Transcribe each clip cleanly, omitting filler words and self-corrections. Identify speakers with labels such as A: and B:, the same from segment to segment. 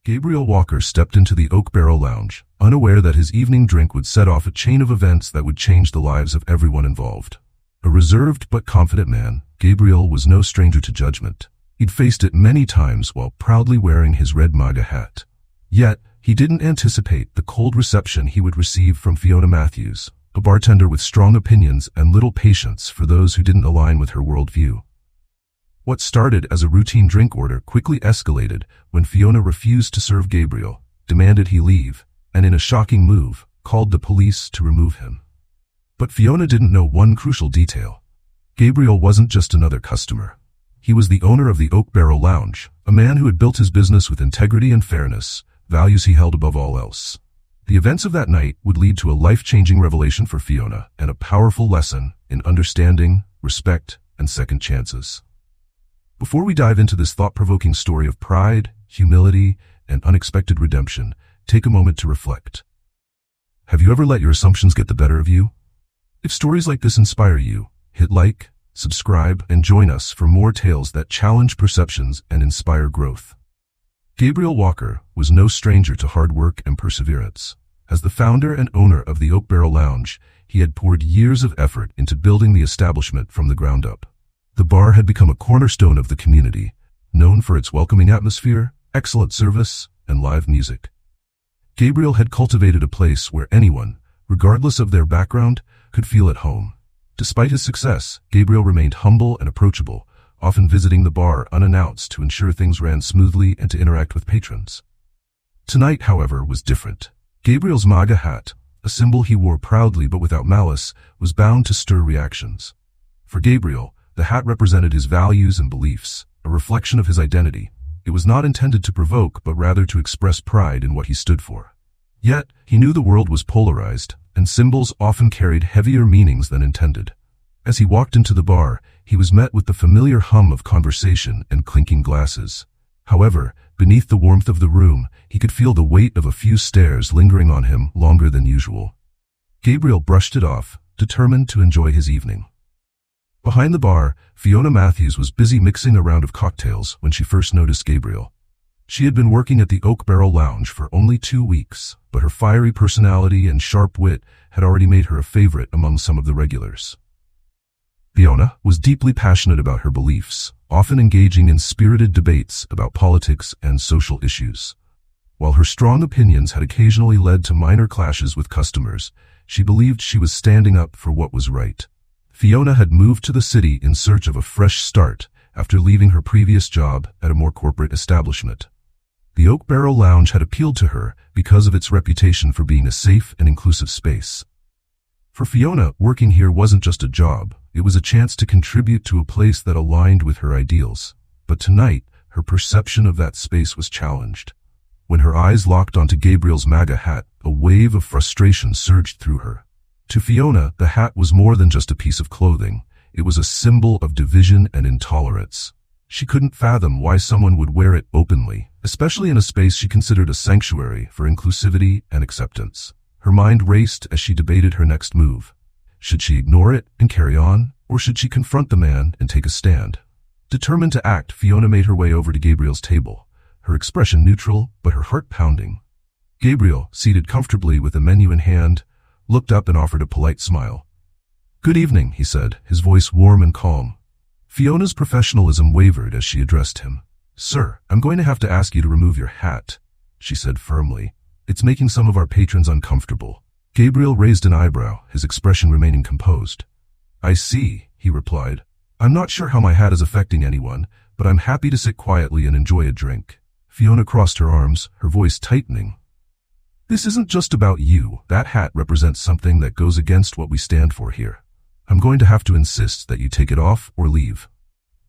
A: Gabriel Walker stepped into the Oak Barrel Lounge, unaware that his evening drink would set off a chain of events that would change the lives of everyone involved. A reserved but confident man, Gabriel was no stranger to judgment. He'd faced it many times while proudly wearing his red MAGA hat. Yet, he didn't anticipate the cold reception he would receive from Fiona Matthews, a bartender with strong opinions and little patience for those who didn't align with her worldview. What started as a routine drink order quickly escalated when Fiona refused to serve Gabriel, demanded he leave, and in a shocking move, called the police to remove him. But Fiona didn't know one crucial detail. Gabriel wasn't just another customer. He was the owner of the Oak Barrel Lounge, a man who had built his business with integrity and fairness, values he held above all else. The events of that night would lead to a life-changing revelation for Fiona and a powerful lesson in understanding, respect, and second chances. Before we dive into this thought-provoking story of pride, humility, and unexpected redemption, take a moment to reflect. Have you ever let your assumptions get the better of you? If stories like this inspire you, hit like, subscribe, and join us for more tales that challenge perceptions and inspire growth. Gabriel Walker was no stranger to hard work and perseverance. As the founder and owner of the Oak Barrel Lounge, he had poured years of effort into building the establishment from the ground up. The bar had become a cornerstone of the community, known for its welcoming atmosphere, excellent service, and live music. Gabriel had cultivated a place where anyone, regardless of their background, could feel at home. Despite his success, Gabriel remained humble and approachable, often visiting the bar unannounced to ensure things ran smoothly and to interact with patrons. Tonight, however, was different. Gabriel's MAGA hat, a symbol he wore proudly but without malice, was bound to stir reactions. For Gabriel, the hat represented his values and beliefs, a reflection of his identity. It was not intended to provoke, but rather to express pride in what he stood for. Yet, he knew the world was polarized, and symbols often carried heavier meanings than intended. As he walked into the bar, he was met with the familiar hum of conversation and clinking glasses. However, beneath the warmth of the room, he could feel the weight of a few stares lingering on him longer than usual. Gabriel brushed it off, determined to enjoy his evening. Behind the bar, Fiona Matthews was busy mixing a round of cocktails when she first noticed Gabriel. She had been working at the Oak Barrel Lounge for only 2 weeks, but her fiery personality and sharp wit had already made her a favorite among some of the regulars. Fiona was deeply passionate about her beliefs, often engaging in spirited debates about politics and social issues. While her strong opinions had occasionally led to minor clashes with customers, she believed she was standing up for what was right. Fiona had moved to the city in search of a fresh start after leaving her previous job at a more corporate establishment. The Oak Barrel Lounge had appealed to her because of its reputation for being a safe and inclusive space. For Fiona, working here wasn't just a job, it was a chance to contribute to a place that aligned with her ideals. But tonight, her perception of that space was challenged. When her eyes locked onto Gabriel's MAGA hat, a wave of frustration surged through her. To Fiona, the hat was more than just a piece of clothing. It was a symbol of division and intolerance. She couldn't fathom why someone would wear it openly, especially in a space she considered a sanctuary for inclusivity and acceptance. Her mind raced as she debated her next move. Should she ignore it and carry on, or should she confront the man and take a stand? Determined to act, Fiona made her way over to Gabriel's table, her expression neutral but her heart pounding. Gabriel, seated comfortably with a menu in hand, looked up and offered a polite smile. "Good evening," he said, his voice warm and calm. Fiona's professionalism wavered as she addressed him. "Sir, I'm going to have to ask you to remove your hat," she said firmly. "It's making some of our patrons uncomfortable." Gabriel raised an eyebrow, his expression remaining composed. "I see," he replied. "I'm not sure how my hat is affecting anyone, but I'm happy to sit quietly and enjoy a drink." Fiona crossed her arms, her voice tightening. "This isn't just about you. That hat represents something that goes against what we stand for here. I'm going to have to insist that you take it off or leave."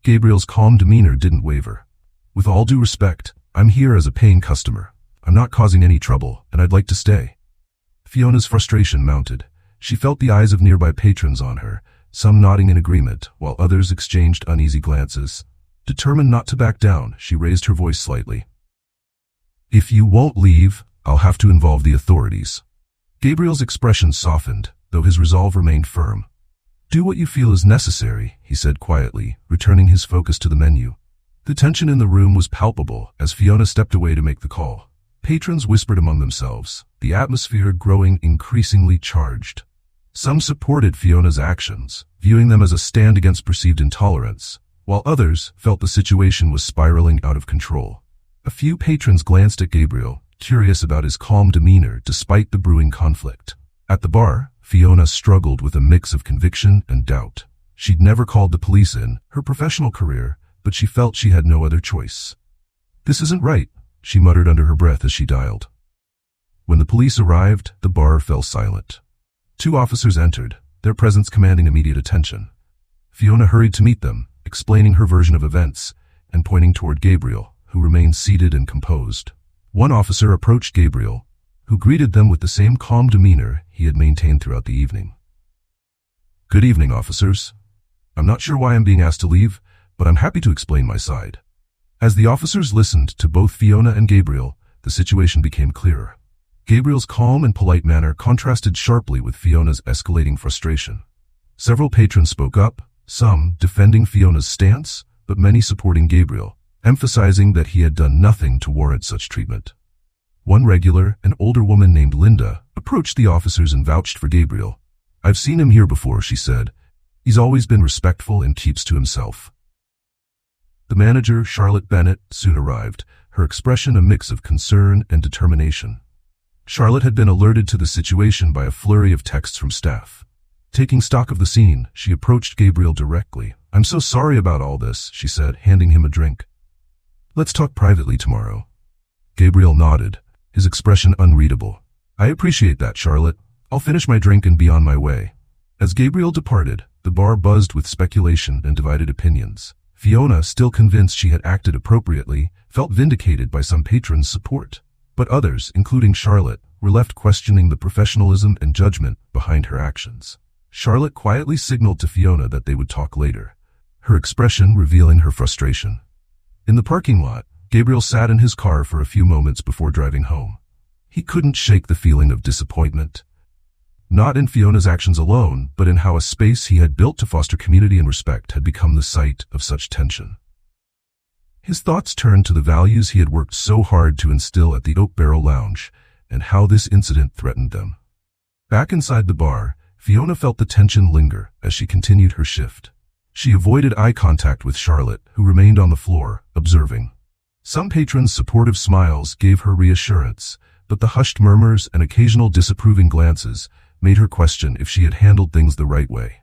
A: Gabriel's calm demeanor didn't waver. "With all due respect, I'm here as a paying customer. I'm not causing any trouble, and I'd like to stay." Fiona's frustration mounted. She felt the eyes of nearby patrons on her, some nodding in agreement, while others exchanged uneasy glances. Determined not to back down, she raised her voice slightly. "If you won't leave, I'll have to involve the authorities." Gabriel's expression softened, though his resolve remained firm. "Do what you feel is necessary," he said quietly, returning his focus to the menu. The tension in the room was palpable as Fiona stepped away to make the call. Patrons whispered among themselves, the atmosphere growing increasingly charged. Some supported Fiona's actions, viewing them as a stand against perceived intolerance, while others felt the situation was spiraling out of control. A few patrons glanced at Gabriel, curious about his calm demeanor despite the brewing conflict. At the bar, Fiona struggled with a mix of conviction and doubt. She'd never called the police in her professional career, but she felt she had no other choice. "This isn't right," she muttered under her breath as she dialed. When the police arrived, the bar fell silent. 2 officers entered, their presence commanding immediate attention. Fiona hurried to meet them, explaining her version of events, and pointing toward Gabriel, who remained seated and composed. One officer approached Gabriel, who greeted them with the same calm demeanor he had maintained throughout the evening. "Good evening, officers. I'm not sure why I'm being asked to leave, but I'm happy to explain my side." As the officers listened to both Fiona and Gabriel, the situation became clearer. Gabriel's calm and polite manner contrasted sharply with Fiona's escalating frustration. Several patrons spoke up, some defending Fiona's stance, but many supporting Gabriel, emphasizing that he had done nothing to warrant such treatment. One regular, an older woman named Linda, approached the officers and vouched for Gabriel. "I've seen him here before," she said. "He's always been respectful and keeps to himself." The manager, Charlotte Bennett, soon arrived, her expression a mix of concern and determination. Charlotte had been alerted to the situation by a flurry of texts from staff. Taking stock of the scene, she approached Gabriel directly. "I'm so sorry about all this," she said, handing him a drink. "Let's talk privately tomorrow." Gabriel nodded, his expression unreadable. "I appreciate that, Charlotte. I'll finish my drink and be on my way." As Gabriel departed, the bar buzzed with speculation and divided opinions. Fiona, still convinced she had acted appropriately, felt vindicated by some patrons' support. But others, including Charlotte, were left questioning the professionalism and judgment behind her actions. Charlotte quietly signaled to Fiona that they would talk later, her expression revealing her frustration. In the parking lot, Gabriel sat in his car for a few moments before driving home. He couldn't shake the feeling of disappointment. Not in Fiona's actions alone, but in how a space he had built to foster community and respect had become the site of such tension. His thoughts turned to the values he had worked so hard to instill at the Oak Barrel Lounge, and how this incident threatened them. Back inside the bar, Fiona felt the tension linger as she continued her shift. She avoided eye contact with Charlotte, who remained on the floor, observing. Some patrons' supportive smiles gave her reassurance, but the hushed murmurs and occasional disapproving glances made her question if she had handled things the right way.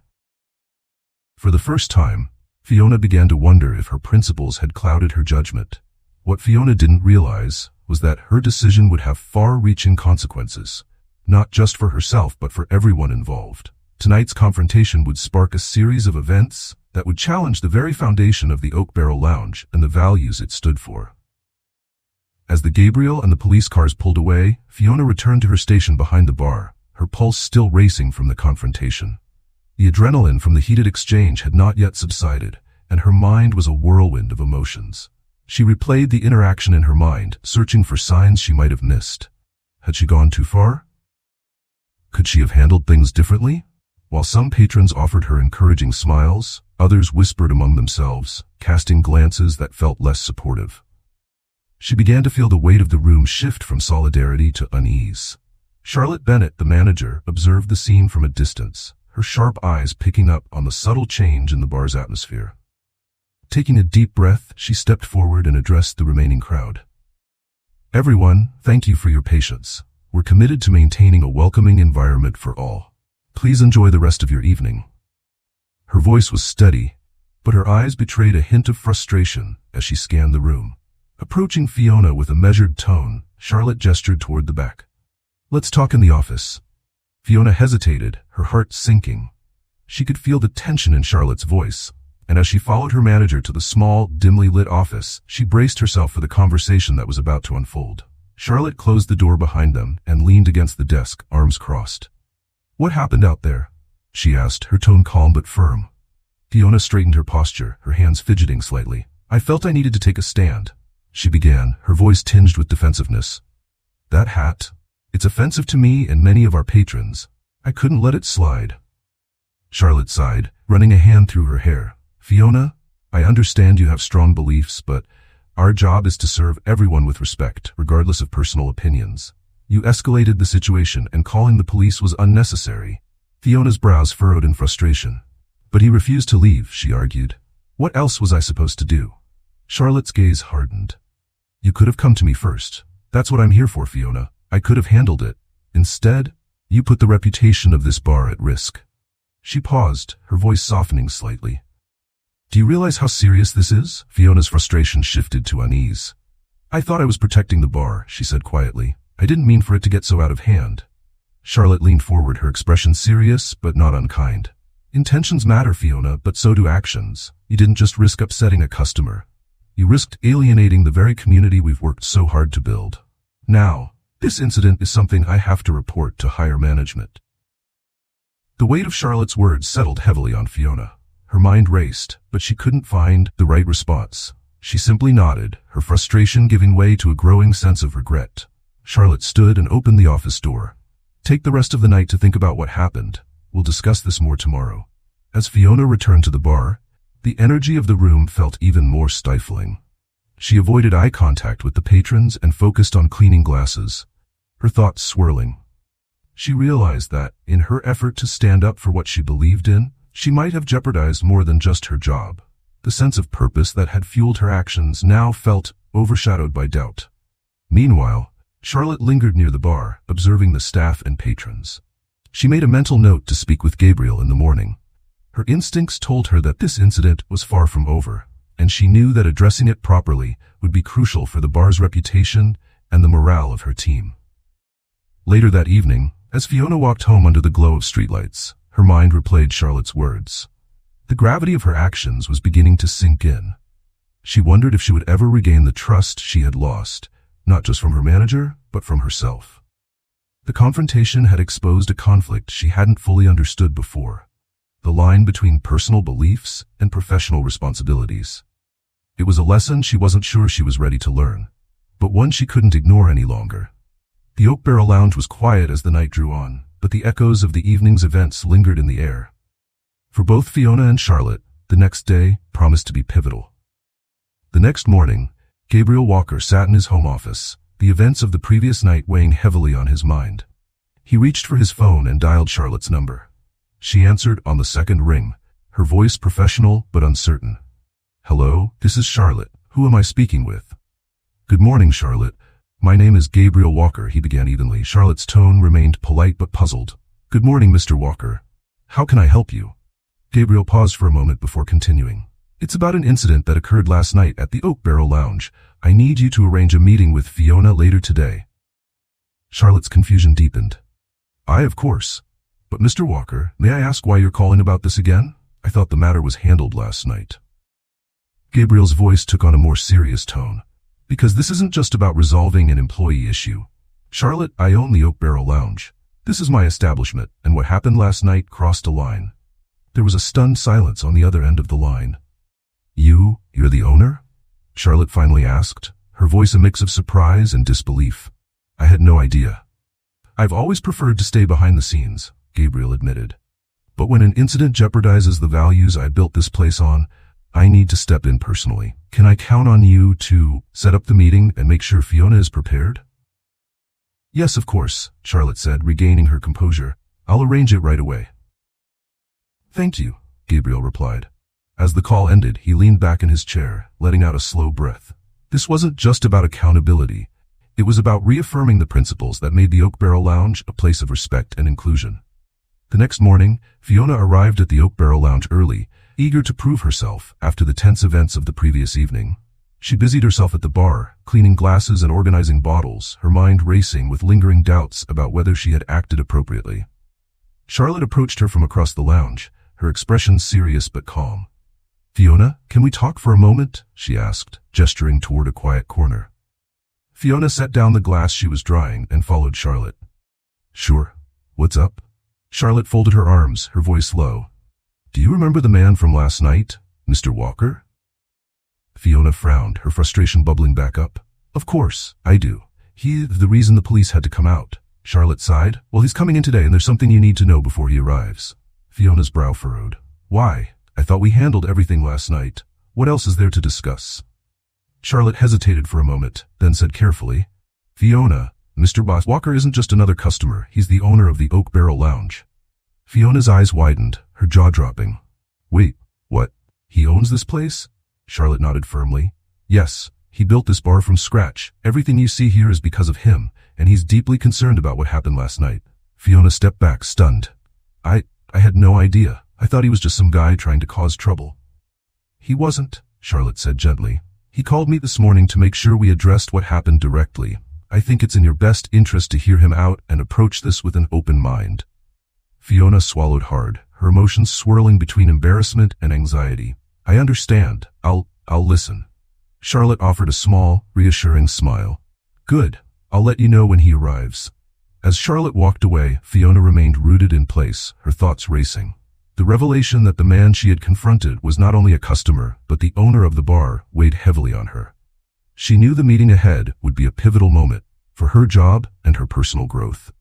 A: For the first time, Fiona began to wonder if her principles had clouded her judgment. What Fiona didn't realize was that her decision would have far-reaching consequences, not just for herself but for everyone involved. Tonight's confrontation would spark a series of events that would challenge the very foundation of the Oak Barrel Lounge and the values it stood for. As the Gabriel and the police cars pulled away, Fiona returned to her station behind the bar, her pulse still racing from the confrontation. The adrenaline from the heated exchange had not yet subsided, and her mind was a whirlwind of emotions. She replayed the interaction in her mind, searching for signs she might have missed. Had she gone too far? Could she have handled things differently? While some patrons offered her encouraging smiles, others whispered among themselves, casting glances that felt less supportive. She began to feel the weight of the room shift from solidarity to unease. Charlotte Bennett, the manager, observed the scene from a distance, her sharp eyes picking up on the subtle change in the bar's atmosphere. Taking a deep breath, she stepped forward and addressed the remaining crowd. "Everyone, thank you for your patience. We're committed to maintaining a welcoming environment for all. Please enjoy the rest of your evening." Her voice was steady, but her eyes betrayed a hint of frustration as she scanned the room. Approaching Fiona with a measured tone, Charlotte gestured toward the back. "Let's talk in the office." Fiona hesitated, her heart sinking. She could feel the tension in Charlotte's voice, and as she followed her manager to the small, dimly lit office, she braced herself for the conversation that was about to unfold. Charlotte closed the door behind them and leaned against the desk, arms crossed. "What happened out there?" she asked, her tone calm but firm. Fiona straightened her posture, her hands fidgeting slightly. "I felt I needed to take a stand," she began, her voice tinged with defensiveness. "That hat? It's offensive to me and many of our patrons. I couldn't let it slide." Charlotte sighed, running a hand through her hair. "Fiona, I understand you have strong beliefs, but our job is to serve everyone with respect, regardless of personal opinions. You escalated the situation, and calling the police was unnecessary. Fiona's brows furrowed in frustration. But he refused to leave, she argued. What else was I supposed to do? Charlotte's gaze hardened. You could have come to me first. That's what I'm here for, Fiona. I could have handled it. Instead, you put the reputation of this bar at risk. She paused, her voice softening slightly. Do you realize how serious this is? Fiona's frustration shifted to unease. I thought I was protecting the bar, she said quietly. I didn't mean for it to get so out of hand. Charlotte leaned forward, her expression serious but not unkind. Intentions matter, Fiona, but so do actions. You didn't just risk upsetting a customer. You risked alienating the very community we've worked so hard to build. Now, this incident is something I have to report to higher management. The weight of Charlotte's words settled heavily on Fiona. Her mind raced, but she couldn't find the right response. She simply nodded, her frustration giving way to a growing sense of regret. Charlotte stood and opened the office door. Take the rest of the night to think about what happened. We'll discuss this more tomorrow. As Fiona returned to the bar, the energy of the room felt even more stifling. She avoided eye contact with the patrons and focused on cleaning glasses, her thoughts swirling. She realized that, in her effort to stand up for what she believed in, she might have jeopardized more than just her job. The sense of purpose that had fueled her actions now felt overshadowed by doubt. Meanwhile, Charlotte lingered near the bar, observing the staff and patrons. She made a mental note to speak with Gabriel in the morning. Her instincts told her that this incident was far from over, and she knew that addressing it properly would be crucial for the bar's reputation and the morale of her team. Later that evening, as Fiona walked home under the glow of streetlights, her mind replayed Charlotte's words. The gravity of her actions was beginning to sink in. She wondered if she would ever regain the trust she had lost, not just from her manager, but from herself. The confrontation had exposed a conflict she hadn't fully understood before, the line between personal beliefs and professional responsibilities. It was a lesson she wasn't sure she was ready to learn, but one she couldn't ignore any longer. The Oak Barrel Lounge was quiet as the night drew on, but the echoes of the evening's events lingered in the air. For both Fiona and Charlotte, the next day promised to be pivotal. The next morning, Gabriel Walker sat in his home office, the events of the previous night weighing heavily on his mind. He reached for his phone and dialed Charlotte's number. She answered on the second ring, her voice professional but uncertain. Hello, this is Charlotte. Who am I speaking with? Good morning, Charlotte. My name is Gabriel Walker, he began evenly. Charlotte's tone remained polite but puzzled. Good morning, Mr. Walker. How can I help you? Gabriel paused for a moment before continuing. It's about an incident that occurred last night at the Oak Barrel Lounge. I need you to arrange a meeting with Fiona later today. Charlotte's confusion deepened. Of course. But Mr. Walker, may I ask why you're calling about this again? I thought the matter was handled last night. Gabriel's voice took on a more serious tone. Because this isn't just about resolving an employee issue. Charlotte, I own the Oak Barrel Lounge. This is my establishment, and what happened last night crossed a line. There was a stunned silence on the other end of the line. You're the owner? Charlotte finally asked, her voice a mix of surprise and disbelief. I had no idea. I've always preferred to stay behind the scenes, Gabriel admitted. But when an incident jeopardizes the values I built this place on, I need to step in personally. Can I count on you to set up the meeting and make sure Fiona is prepared? Yes, of course, Charlotte said, regaining her composure. I'll arrange it right away. Thank you, Gabriel replied. As the call ended, he leaned back in his chair, letting out a slow breath. This wasn't just about accountability. It was about reaffirming the principles that made the Oak Barrel Lounge a place of respect and inclusion. The next morning, Fiona arrived at the Oak Barrel Lounge early, eager to prove herself after the tense events of the previous evening. She busied herself at the bar, cleaning glasses and organizing bottles, her mind racing with lingering doubts about whether she had acted appropriately. Charlotte approached her from across the lounge, her expression serious but calm. Fiona, can we talk for a moment? She asked, gesturing toward a quiet corner. Fiona set down the glass she was drying and followed Charlotte. Sure. What's up? Charlotte folded her arms, her voice low. Do you remember the man from last night, Mr. Walker? Fiona frowned, her frustration bubbling back up. Of course, I do. He's the reason the police had to come out. Charlotte sighed. Well, he's coming in today and there's something you need to know before he arrives. Fiona's brow furrowed. Why? I thought we handled everything last night. What else is there to discuss? Charlotte hesitated for a moment, then said carefully, Fiona, Mr. Boss Walker isn't just another customer, he's the owner of the Oak Barrel Lounge. Fiona's eyes widened, her jaw dropping. Wait, what? He owns this place? Charlotte nodded firmly. Yes, he built this bar from scratch. Everything you see here is because of him, and he's deeply concerned about what happened last night. Fiona stepped back, stunned. I had no idea. I thought he was just some guy trying to cause trouble. He wasn't, Charlotte said gently. He called me this morning to make sure we addressed what happened directly. I think it's in your best interest to hear him out and approach this with an open mind. Fiona swallowed hard, her emotions swirling between embarrassment and anxiety. I understand. I'll listen. Charlotte offered a small, reassuring smile. Good. I'll let you know when he arrives. As Charlotte walked away, Fiona remained rooted in place, her thoughts racing. The revelation that the man she had confronted was not only a customer, but the owner of the bar, weighed heavily on her. She knew the meeting ahead would be a pivotal moment for her job and her personal growth.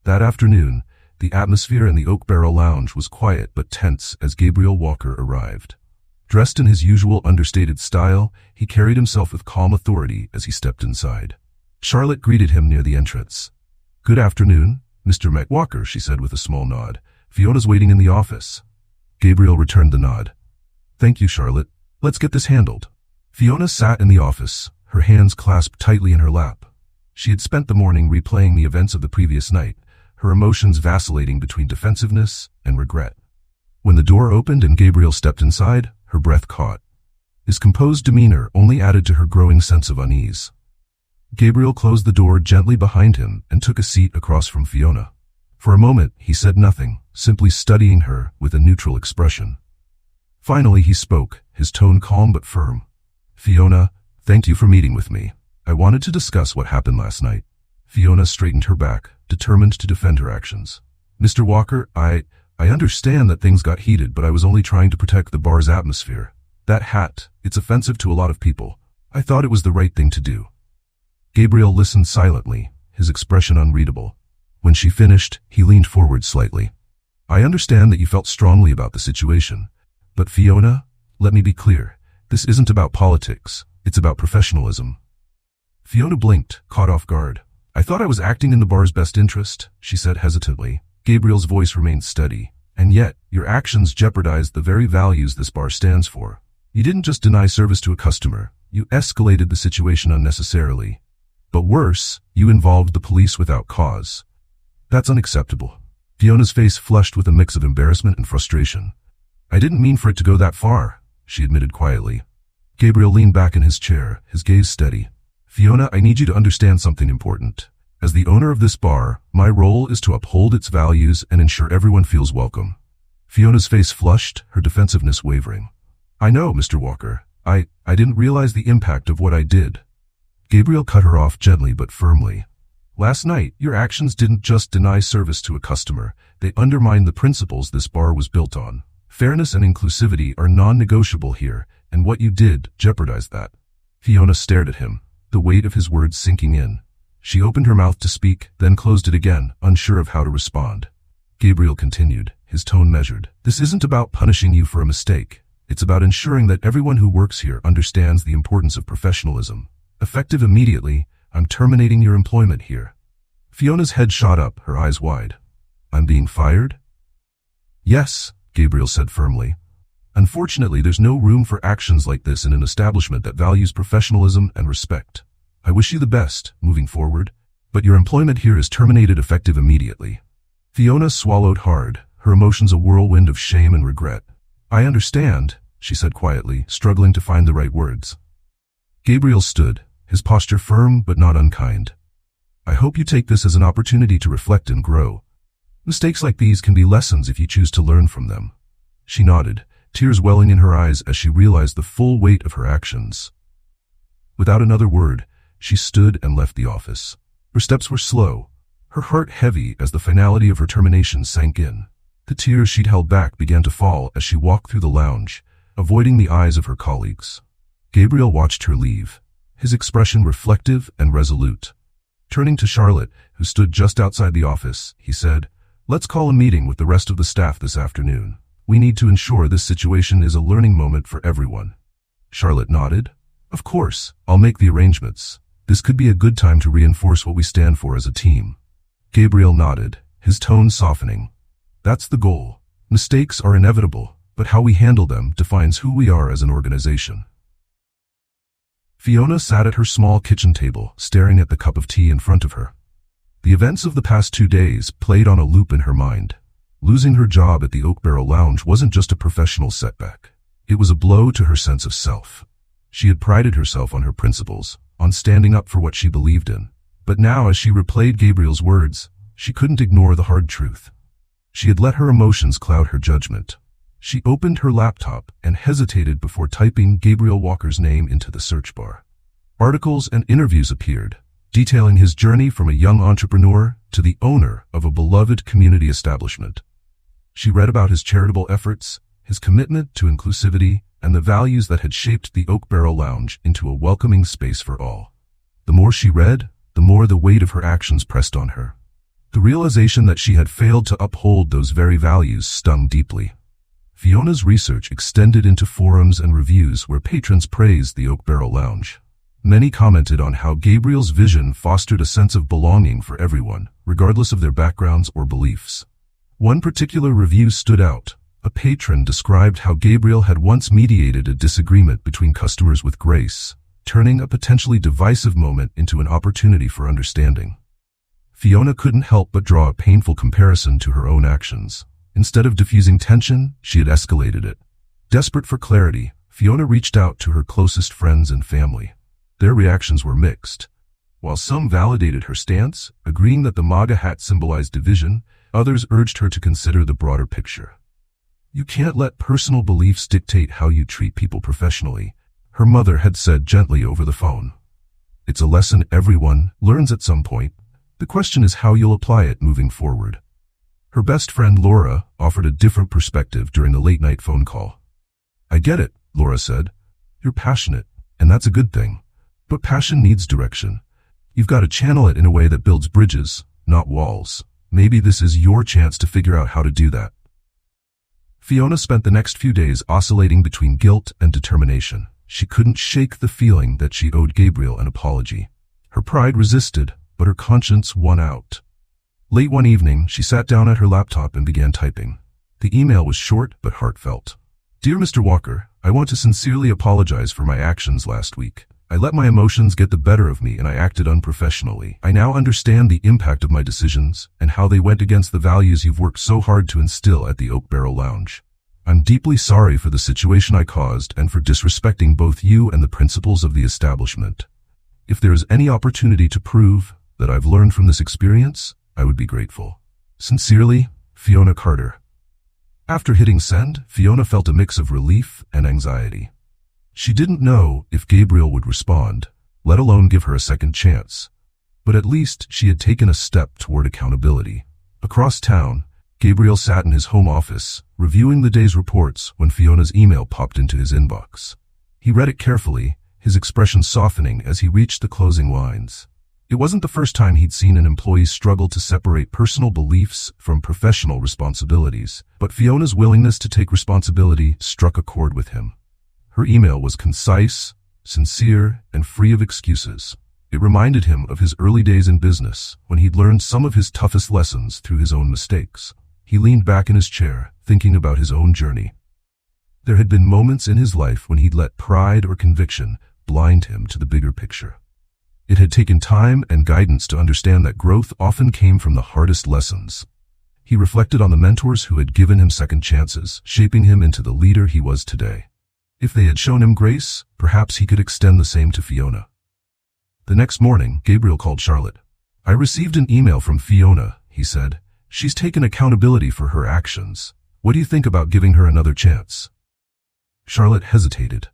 A: That afternoon, the atmosphere in the Oak Barrel Lounge was quiet but tense as Gabriel Walker arrived. Dressed in his usual understated style, he carried himself with calm authority as he stepped inside. Charlotte greeted him near the entrance. Good afternoon, Mr. Walker, she said with a small nod. Fiona's waiting in the office. Gabriel returned the nod. Thank you, Charlotte. Let's get this handled. Fiona sat in the office, her hands clasped tightly in her lap. She had spent the morning replaying the events of the previous night, her emotions vacillating between defensiveness and regret. When the door opened and Gabriel stepped inside, her breath caught. His composed demeanor only added to her growing sense of unease. Gabriel closed the door gently behind him and took a seat across from Fiona. For a moment, he said nothing, simply studying her with a neutral expression. Finally, he spoke, his tone calm but firm. Fiona, thank you for meeting with me. I wanted to discuss what happened last night. Fiona straightened her back, determined to defend her actions. Mr. Walker, I understand that things got heated, but I was only trying to protect the bar's atmosphere. That hat, it's offensive to a lot of people. I thought it was the right thing to do. Gabriel listened silently, his expression unreadable. When she finished, he leaned forward slightly. I understand that you felt strongly about the situation. But Fiona, let me be clear. This isn't about politics. It's about professionalism. Fiona blinked, caught off guard. I thought I was acting in the bar's best interest, she said hesitantly. Gabriel's voice remained steady. And yet, your actions jeopardized the very values this bar stands for. You didn't just deny service to a customer. You escalated the situation unnecessarily. But worse, you involved the police without cause. That's unacceptable. Fiona's face flushed with a mix of embarrassment and frustration. I didn't mean for it to go that far, she admitted quietly. Gabriel leaned back in his chair, his gaze steady. Fiona, I need you to understand something important. As the owner of this bar, my role is to uphold its values and ensure everyone feels welcome. Fiona's face flushed, her defensiveness wavering. I know, Mr. Walker. I didn't realize the impact of what I did. Gabriel cut her off gently but firmly. Last night, your actions didn't just deny service to a customer, they undermined the principles this bar was built on. Fairness and inclusivity are non-negotiable here, and what you did jeopardized that. Fiona stared at him, the weight of his words sinking in. She opened her mouth to speak, then closed it again, unsure of how to respond. Gabriel continued, his tone measured. This isn't about punishing you for a mistake. It's about ensuring that everyone who works here understands the importance of professionalism. Effective immediately, I'm terminating your employment here. Fiona's head shot up, her eyes wide. I'm being fired? Yes, Gabriel said firmly. Unfortunately, there's no room for actions like this in an establishment that values professionalism and respect. I wish you the best, moving forward, but your employment here is terminated effective immediately. Fiona swallowed hard, her emotions a whirlwind of shame and regret. I understand, she said quietly, struggling to find the right words. Gabriel stood, his posture firm but not unkind. I hope you take this as an opportunity to reflect and grow. Mistakes like these can be lessons if you choose to learn from them. She nodded, tears welling in her eyes as she realized the full weight of her actions. Without another word, she stood and left the office. Her steps were slow, her heart heavy as the finality of her termination sank in. The tears she'd held back began to fall as she walked through the lounge, avoiding the eyes of her colleagues. Gabriel watched her leave, his expression reflective and resolute. Turning to Charlotte, who stood just outside the office, he said, Let's call a meeting with the rest of the staff this afternoon. We need to ensure this situation is a learning moment for everyone. Charlotte nodded. Of course, I'll make the arrangements. This could be a good time to reinforce what we stand for as a team. Gabriel nodded, his tone softening. That's the goal. Mistakes are inevitable, but how we handle them defines who we are as an organization. Fiona sat at her small kitchen table, staring at the cup of tea in front of her. The events of the past 2 days played on a loop in her mind. Losing her job at the Oak Barrel Lounge wasn't just a professional setback. It was a blow to her sense of self. She had prided herself on her principles, on standing up for what she believed in. But now, as she replayed Gabriel's words, she couldn't ignore the hard truth. She had let her emotions cloud her judgment. She opened her laptop and hesitated before typing Gabriel Walker's name into the search bar. Articles and interviews appeared, detailing his journey from a young entrepreneur to the owner of a beloved community establishment. She read about his charitable efforts, his commitment to inclusivity, and the values that had shaped the Oak Barrel Lounge into a welcoming space for all. The more she read, the more the weight of her actions pressed on her. The realization that she had failed to uphold those very values stung deeply. Fiona's research extended into forums and reviews where patrons praised the Oak Barrel Lounge. Many commented on how Gabriel's vision fostered a sense of belonging for everyone, regardless of their backgrounds or beliefs. One particular review stood out. A patron described how Gabriel had once mediated a disagreement between customers with grace, turning a potentially divisive moment into an opportunity for understanding. Fiona couldn't help but draw a painful comparison to her own actions. Instead of diffusing tension, she had escalated it. Desperate for clarity, Fiona reached out to her closest friends and family. Their reactions were mixed. While some validated her stance, agreeing that the MAGA hat symbolized division, others urged her to consider the broader picture. You can't let personal beliefs dictate how you treat people professionally, her mother had said gently over the phone. It's a lesson everyone learns at some point. The question is how you'll apply it moving forward. Her best friend Laura offered a different perspective during the late-night phone call. I get it, Laura said. You're passionate, and that's a good thing. But passion needs direction. You've got to channel it in a way that builds bridges, not walls. Maybe this is your chance to figure out how to do that. Fiona spent the next few days oscillating between guilt and determination. She couldn't shake the feeling that she owed Gabriel an apology. Her pride resisted, but her conscience won out. Late one evening, she sat down at her laptop and began typing. The email was short but heartfelt. Dear Mr. Walker, I want to sincerely apologize for my actions last week. I let my emotions get the better of me and I acted unprofessionally. I now understand the impact of my decisions and how they went against the values you've worked so hard to instill at the Oak Barrel Lounge. I'm deeply sorry for the situation I caused and for disrespecting both you and the principles of the establishment. If there is any opportunity to prove that I've learned from this experience, I would be grateful. Sincerely, Fiona Carter. After hitting send, Fiona felt a mix of relief and anxiety. She didn't know if Gabriel would respond, let alone give her a second chance. But at least she had taken a step toward accountability. Across town, Gabriel sat in his home office, reviewing the day's reports when Fiona's email popped into his inbox. He read it carefully, his expression softening as he reached the closing lines. It wasn't the first time he'd seen an employee struggle to separate personal beliefs from professional responsibilities, but Fiona's willingness to take responsibility struck a chord with him. Her email was concise, sincere, and free of excuses. It reminded him of his early days in business, when he'd learned some of his toughest lessons through his own mistakes. He leaned back in his chair, thinking about his own journey. There had been moments in his life when he'd let pride or conviction blind him to the bigger picture. It had taken time and guidance to understand that growth often came from the hardest lessons. He reflected on the mentors who had given him second chances, shaping him into the leader he was today. If they had shown him grace, perhaps he could extend the same to Fiona. The next morning, Gabriel called Charlotte. I received an email from Fiona, he said. She's taken accountability for her actions. What do you think about giving her another chance? Charlotte hesitated.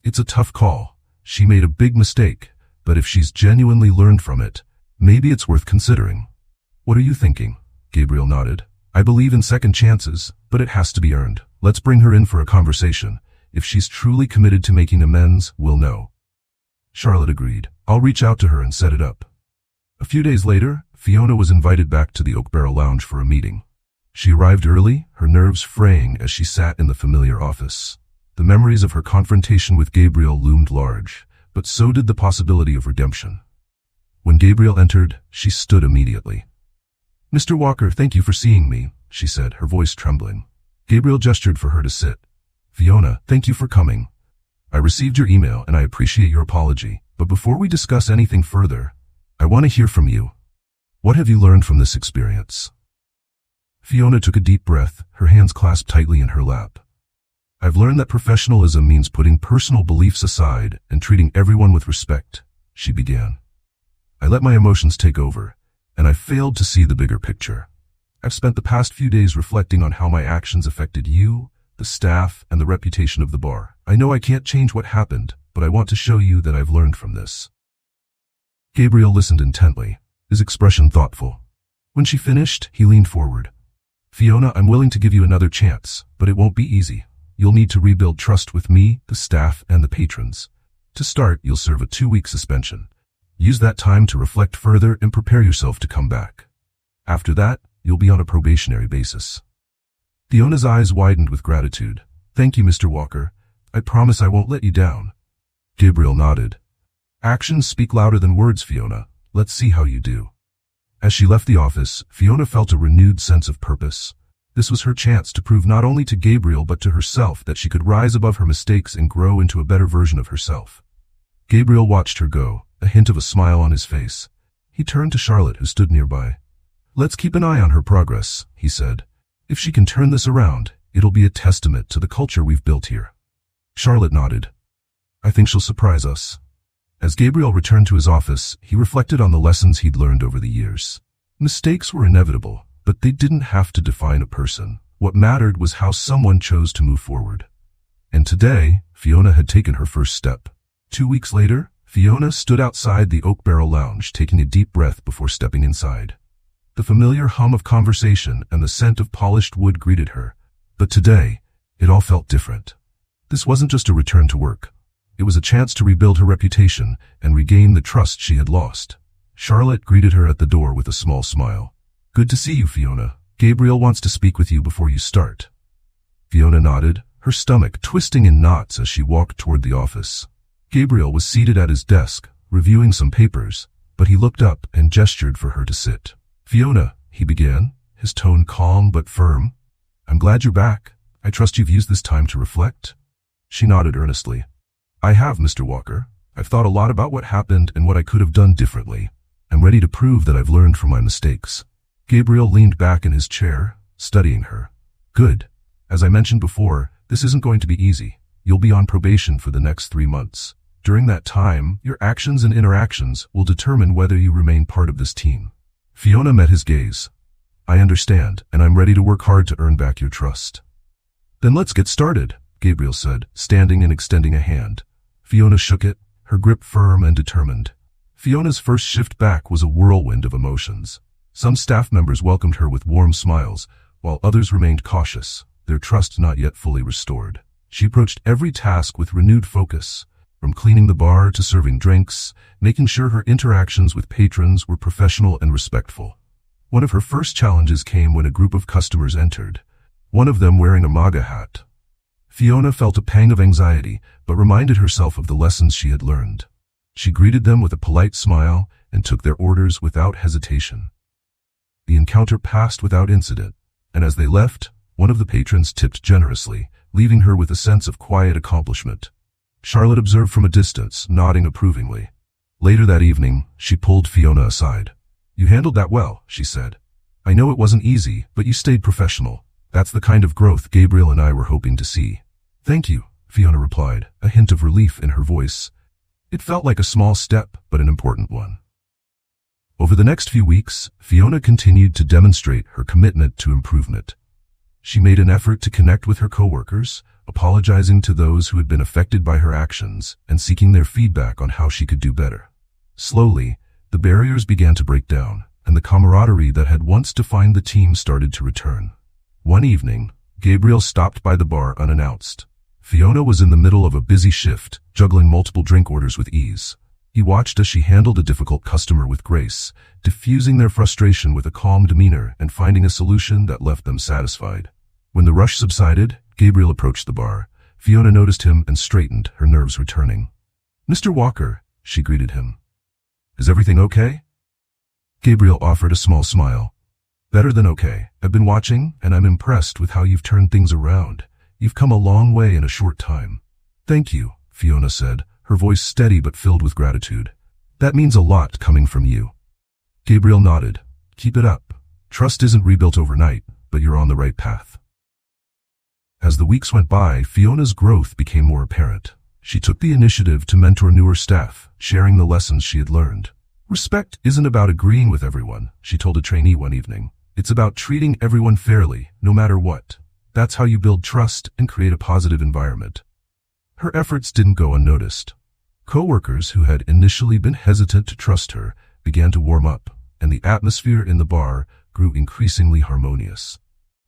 A: It's a tough call. She made a big mistake, but if she's genuinely learned from it, maybe it's worth considering. What are you thinking? Gabriel nodded. I believe in second chances, but it has to be earned. Let's bring her in for a conversation. If she's truly committed to making amends, we'll know. Charlotte agreed. I'll reach out to her and set it up. A few days later, Fiona was invited back to the Oak Barrel Lounge for a meeting. She arrived early, her nerves fraying as she sat in the familiar office. The memories of her confrontation with Gabriel loomed large, but so did the possibility of redemption. When Gabriel entered, she stood immediately. "Mr. Walker, thank you for seeing me," she said, her voice trembling. Gabriel gestured for her to sit. "Fiona, thank you for coming. I received your email and I appreciate your apology, but before we discuss anything further, I want to hear from you. What have you learned from this experience?" Fiona took a deep breath, her hands clasped tightly in her lap. "I've learned that professionalism means putting personal beliefs aside and treating everyone with respect," she began. "I let my emotions take over, and I failed to see the bigger picture. I've spent the past few days reflecting on how my actions affected you, the staff, and the reputation of the bar. I know I can't change what happened, but I want to show you that I've learned from this." Gabriel listened intently, his expression thoughtful. When she finished, he leaned forward. "Fiona, I'm willing to give you another chance, but it won't be easy. You'll need to rebuild trust with me, the staff, and the patrons. To start, you'll serve a 2-week suspension. Use that time to reflect further and prepare yourself to come back. After that, you'll be on a probationary basis." Fiona's eyes widened with gratitude. "Thank you, Mr. Walker. I promise I won't let you down." Gabriel nodded. "Actions speak louder than words, Fiona. Let's see how you do." As she left the office, Fiona felt a renewed sense of purpose. This was her chance to prove not only to Gabriel but to herself that she could rise above her mistakes and grow into a better version of herself. Gabriel watched her go, a hint of a smile on his face. He turned to Charlotte, who stood nearby. "Let's keep an eye on her progress," he said. "If she can turn this around, it'll be a testament to the culture we've built here." Charlotte nodded. "I think she'll surprise us." As Gabriel returned to his office, he reflected on the lessons he'd learned over the years. Mistakes were inevitable, but they didn't have to define a person. What mattered was how someone chose to move forward. And today, Fiona had taken her first step. 2 weeks later, Fiona stood outside the Oak Barrel Lounge, taking a deep breath before stepping inside. The familiar hum of conversation and the scent of polished wood greeted her. But today, it all felt different. This wasn't just a return to work. It was a chance to rebuild her reputation and regain the trust she had lost. Charlotte greeted her at the door with a small smile. "Good to see you, Fiona. Gabriel wants to speak with you before you start." Fiona nodded, her stomach twisting in knots as she walked toward the office. Gabriel was seated at his desk, reviewing some papers, but he looked up and gestured for her to sit. "Fiona," he began, his tone calm but firm. "I'm glad you're back. I trust you've used this time to reflect?" She nodded earnestly. "I have, Mr. Walker. I've thought a lot about what happened and what I could have done differently. I'm ready to prove that I've learned from my mistakes." Gabriel leaned back in his chair, studying her. "Good. As I mentioned before, this isn't going to be easy. You'll be on probation for the next 3 months. During that time, your actions and interactions will determine whether you remain part of this team." Fiona met his gaze. "I understand, and I'm ready to work hard to earn back your trust." "Then let's get started," Gabriel said, standing and extending a hand. Fiona shook it, her grip firm and determined. Fiona's first shift back was a whirlwind of emotions. Some staff members welcomed her with warm smiles, while others remained cautious, their trust not yet fully restored. She approached every task with renewed focus, from cleaning the bar to serving drinks, making sure her interactions with patrons were professional and respectful. One of her first challenges came when a group of customers entered, one of them wearing a MAGA hat. Fiona felt a pang of anxiety, but reminded herself of the lessons she had learned. She greeted them with a polite smile and took their orders without hesitation. The encounter passed without incident, and as they left, one of the patrons tipped generously, leaving her with a sense of quiet accomplishment. Charlotte observed from a distance, nodding approvingly. Later that evening, she pulled Fiona aside. "You handled that well," she said. "I know it wasn't easy, but you stayed professional. That's the kind of growth Gabriel and I were hoping to see." "Thank you," Fiona replied, a hint of relief in her voice. It felt like a small step, but an important one. Over the next few weeks, Fiona continued to demonstrate her commitment to improvement. She made an effort to connect with her coworkers, apologizing to those who had been affected by her actions and seeking their feedback on how she could do better. Slowly, the barriers began to break down, and the camaraderie that had once defined the team started to return. One evening, Gabriel stopped by the bar unannounced. Fiona was in the middle of a busy shift, juggling multiple drink orders with ease. He watched as she handled a difficult customer with grace, diffusing their frustration with a calm demeanor and finding a solution that left them satisfied. When the rush subsided, Gabriel approached the bar, Fiona noticed him and straightened, her nerves returning. "Mr. Walker," she greeted him. "Is everything okay?" Gabriel offered a small smile. "Better than okay. I've been watching, and I'm impressed with how you've turned things around. You've come a long way in a short time." "Thank you," Fiona said, her voice steady but filled with gratitude. "That means a lot coming from you." Gabriel nodded. "Keep it up. Trust isn't rebuilt overnight, but you're on the right path." As the weeks went by, Fiona's growth became more apparent. She took the initiative to mentor newer staff, sharing the lessons she had learned. "Respect isn't about agreeing with everyone," she told a trainee one evening. "It's about treating everyone fairly, no matter what. That's how you build trust and create a positive environment." Her efforts didn't go unnoticed. Co-workers who had initially been hesitant to trust her began to warm up, and the atmosphere in the bar grew increasingly harmonious.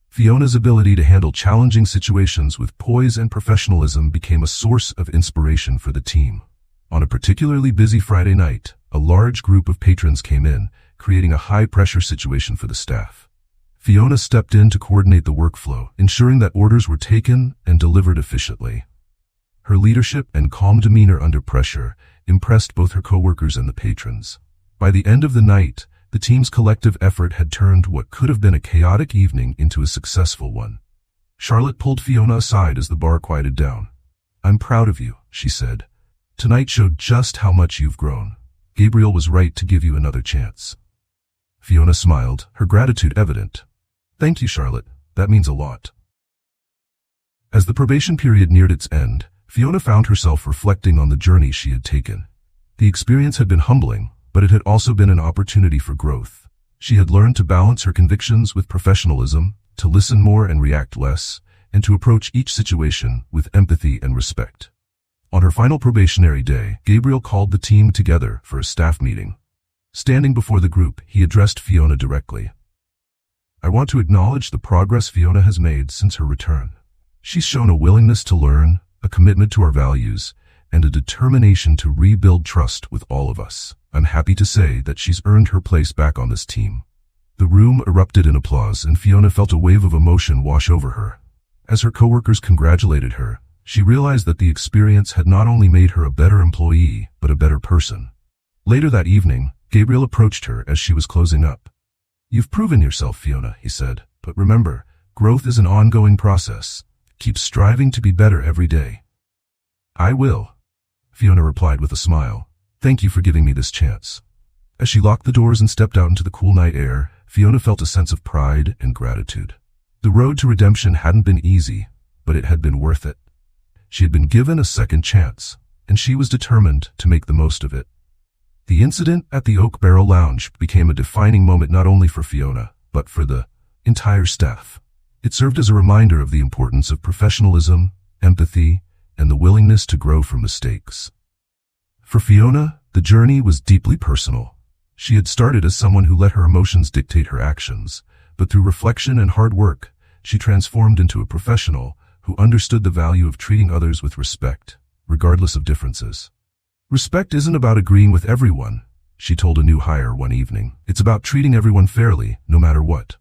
A: Fiona's ability to handle challenging situations with poise and professionalism became a source of inspiration for the team. On a particularly busy Friday night, a large group of patrons came in, creating a high-pressure situation for the staff. Fiona stepped in to coordinate the workflow, ensuring that orders were taken and delivered efficiently. Her leadership and calm demeanor under pressure impressed both her coworkers and the patrons. By the end of the night, the team's collective effort had turned what could have been a chaotic evening into a successful one. Charlotte pulled Fiona aside as the bar quieted down. "I'm proud of you," she said. "Tonight showed just how much you've grown. Gabriel was right to give you another chance." Fiona smiled, her gratitude evident. "Thank you, Charlotte. That means a lot." As the probation period neared its end, Fiona found herself reflecting on the journey she had taken. The experience had been humbling, but it had also been an opportunity for growth. She had learned to balance her convictions with professionalism, to listen more and react less, and to approach each situation with empathy and respect. On her final probationary day, Gabriel called the team together for a staff meeting. Standing before the group, he addressed Fiona directly. "I want to acknowledge the progress Fiona has made since her return. She's shown a willingness to learn, a commitment to our values, and a determination to rebuild trust with all of us. I'm happy to say that she's earned her place back on this team." The room erupted in applause, and Fiona felt a wave of emotion wash over her. As her coworkers congratulated her, she realized that the experience had not only made her a better employee, but a better person. Later that evening, Gabriel approached her as she was closing up. "You've proven yourself, Fiona," he said, "but remember, growth is an ongoing process. Keep striving to be better every day." "I will," Fiona replied with a smile. "Thank you for giving me this chance." As she locked the doors and stepped out into the cool night air, Fiona felt a sense of pride and gratitude. The road to redemption hadn't been easy, but it had been worth it. She had been given a second chance, and she was determined to make the most of it. The incident at the Oak Barrel Lounge became a defining moment not only for Fiona, but for the entire staff. It served as a reminder of the importance of professionalism, empathy, and the willingness to grow from mistakes. For Fiona, the journey was deeply personal. She had started as someone who let her emotions dictate her actions, but through reflection and hard work, she transformed into a professional who understood the value of treating others with respect, regardless of differences. "Respect isn't about agreeing with everyone," she told a new hire one evening. "It's about treating everyone fairly, no matter what."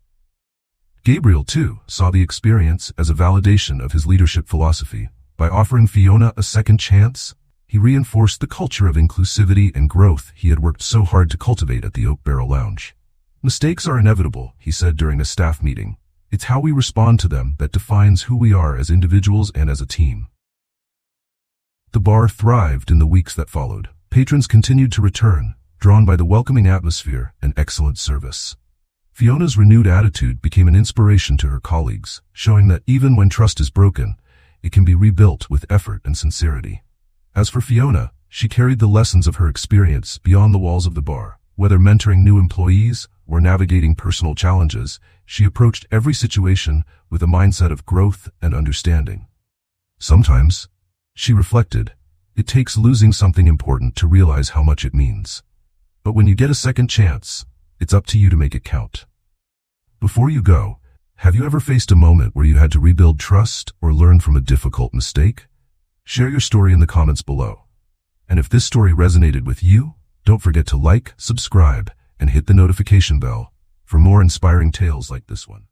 A: Gabriel, too, saw the experience as a validation of his leadership philosophy. By offering Fiona a second chance, he reinforced the culture of inclusivity and growth he had worked so hard to cultivate at the Oak Barrel Lounge. "Mistakes are inevitable," he said during a staff meeting. "It's how we respond to them that defines who we are as individuals and as a team." The bar thrived in the weeks that followed. Patrons continued to return, drawn by the welcoming atmosphere and excellent service. Fiona's renewed attitude became an inspiration to her colleagues, showing that even when trust is broken, it can be rebuilt with effort and sincerity. As for Fiona, she carried the lessons of her experience beyond the walls of the bar. Whether mentoring new employees or navigating personal challenges, she approached every situation with a mindset of growth and understanding. Sometimes, she reflected, it takes losing something important to realize how much it means. But when you get a second chance, it's up to you to make it count. Before you go, have you ever faced a moment where you had to rebuild trust or learn from a difficult mistake? Share your story in the comments below. And if this story resonated with you, don't forget to like, subscribe, and hit the notification bell for more inspiring tales like this one.